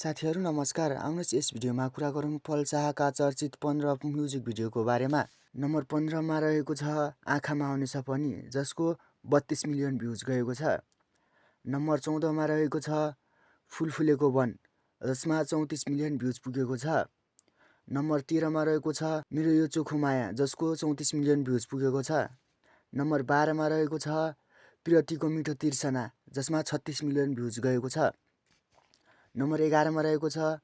साथीहरू नमस्कार। आउनुहोस् यस भिडियोमा कुरा गरौँ पल शाहका चर्चित 15 म्युजिक भिडियोको बारेमा। नम्बर 15 मा रहेको छ आँखामा आउनेछ पनि, जसको 32 मिलियन भ्युज गएको छ। नम्बर 14 मा रहेको छ फुल फुलेको वन, जसमा 34 मिलियन भ्युज पुगेको छ। नम्बर 13 मा रहेको छ मेरो यो चोखो माया, जसको 34 मिलियन भ्युज पुगेको छ। नम्बर 12 मा रहेको छ प्रियतिको मिठो तिर्सना, जसमा 36 मिलियन भ्युज गएको छ। नम्बर 11 मा रहेको छ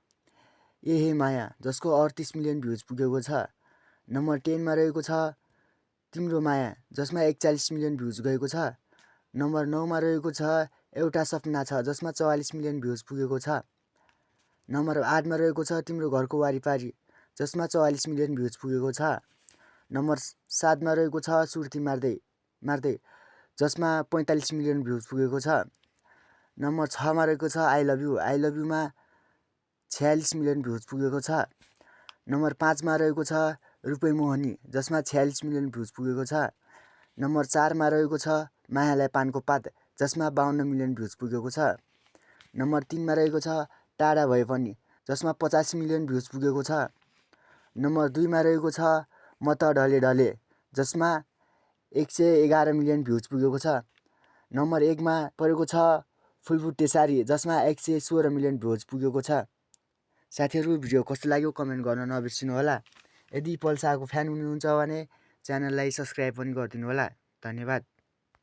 ए हे माया, जसको 38 मिलियन भ्युज पुगेको छ। नम्बर 10 मा रहेको छ तिम्रो माया, जसमा 41 मिलियन भ्युज गएको छ। नम्बर 9 मा रहेको छ एउटा सपना छ, जसमा 44 मिलियन भ्युज पुगेको छ। नम्बर 8 मा रहेको छ तिम्रो घरको वारिपारी, जसमा 44 मिलियन भ्युज पुगेको छ। नम्बर 7 मा रहेको छ सुर्ती मार्दै, जसमा 45 मिलियन भ्युज पुगेको छ। नम्बर 6 मा रहेको छ आई लभ यू मा 46 मिलियन भ्युज पुगेको छ। नम्बर 5 मा रहेको छ रुपै मोहनी, जसमा 46 मिलियन भ्युज पुगेको छ। नम्बर 4 मा रहेको छ मायालाई पानको पात, जसमा 52 मिलियन भ्युज पुगेको छ। नम्बर 3 मा रहेको छ टाढा भए पनि, जसमा 85 मिलियन भ्युज पुगेको छ। नम्बर 2 मा रहेको छ म त ढले ढले, जसमा 111 मिलियन भ्युज पुगेको छ। नम्बर 1 मा परेको छ फुलबुट्टे सारी, जसमा 116 मिलियन भ्युज पुगेको छ। साथीहरू भिडियो कस्तो लाग्यो कमेन्ट गर्न नबिर्सिनु होला। यदि पल शाहको फ्यान हुनुहुन्छ भने च्यानललाई सब्सक्राइब पनि गरिदिनु होला। धन्यवाद।